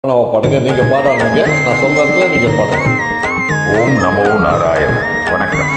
பாடுங்க, நீங்க பாடாதீங்க, நான் சொல்றதுல நீங்க பாடுங்க. ஓம் நமோ நாராயண. வணக்கம்.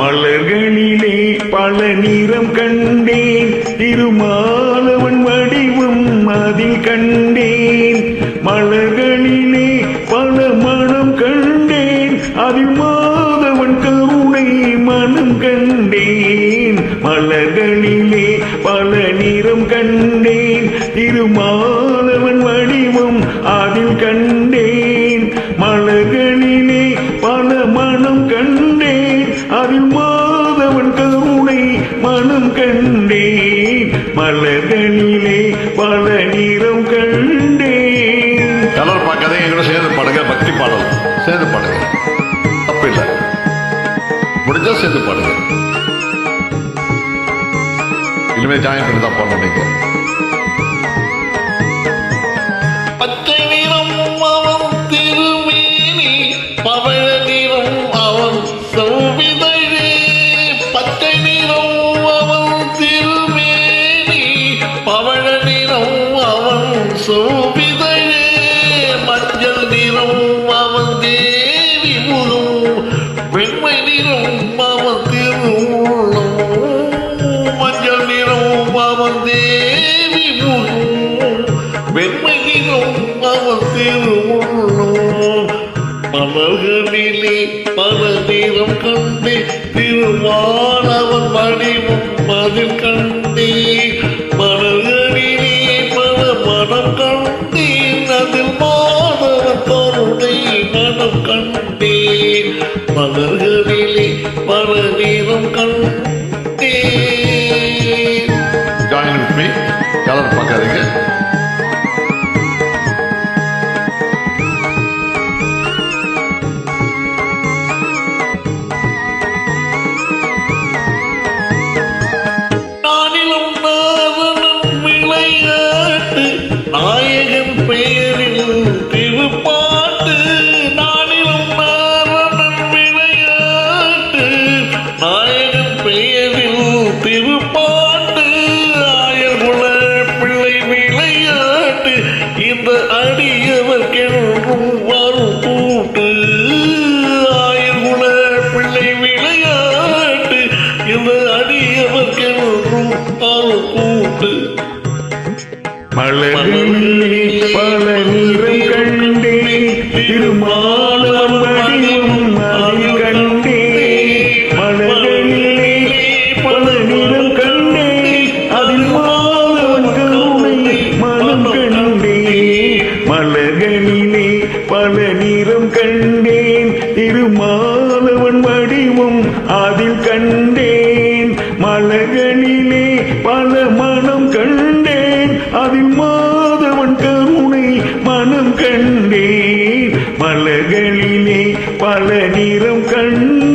மலர்களிலே பல நிறம் கண்டேன், திருமாலவன் வடிவம் அதில் கண்டேன். மலர்களிலே பல மனம் கண்டேன், அதில் மாதவன் கருணை மனம் கண்டேன். மலர்களிலே பல நிறம் கண்டேன், திருமாலவன் வடிவம் அதில் கண்டேன். மலர்களிலே பல மனம் கண்டேன், அதில் மாதவன் கருணை மனம் கண்டேன். மலர்களிலே பல நிறம் கண்டேன். கலர் பார்க்காதே, எங்களோட சேர்ந்து பாடுங்க. பக்தி பாடல் சேர்ந்து பாடுங்க, தப்பு இல்லை. முடிஞ்சா சேர்ந்து பாடுங்க. இனிமே ஜாயின் பண்ணி தான் பாடணும். நீங்க பச்சை நிறம் அவன் திருமேனி, பவழ நிறம் அவன் செவ்விதழே. பச்சை நிறம் அவன் திருமேனி, பவழ நிறம் அவன் செவ்விதழே. மஞ்சள் நிறம் அவன் தேவி முகம், வெண்மை நிறம் அவன் திருவுள்ளம். மஞ்சள் நிறம் அவன் தேவி முகம், வெண்மை நிறம் அவன் திருவுள்ளம். மலர்களிலே பல நிறம் கண்டே, திருமாலவன் வடிவம் அதில் கண்டே. மலர்களிலே பல மனம் கண்டேன், அதில் மாதவன் கருணை மனம் கண்டேன். மலர்களிலே பல நிறம் கண்டேன். Join with me. கலர் பார்க்காதீங்க. நானிலும் நாரணன் விளையாட்டு, நாயகன் பெயரில் திருப்பாட்டு. நானிலும் நாரணன் விளையாட்டு, நாயகன் பெயரில் திருப்பாட்டு. ஆயர்குல பிள்ளை விளையாட்டு, இந்த அடியவர்க்கென்றும் வரும் கூட்டு. ஆயர்குல பிள்ளை விளையாட்டு, இந்த அடியவர்க்கென்றும் வரும் கூட்டு. மலர்களிலே பல நிறம் கண்டேன், திருமாலவன் வடிவம் அதில் கண்டேன். மலர்களிலே பல நிறம் கண்டேன், அதில் மாதவன் கருணை மனம் கண்டேன். மலர்களிலே பல நிறம் கண்டேன், திருமாலவன் வடிவம் அதில் கண்டேன். மலர்களிலே பல மனம் கண்டேன், அதில் மாதவன் கருணை மனம் கண்டேன். மலர்களிலே பல நிறம் கண்டேன்.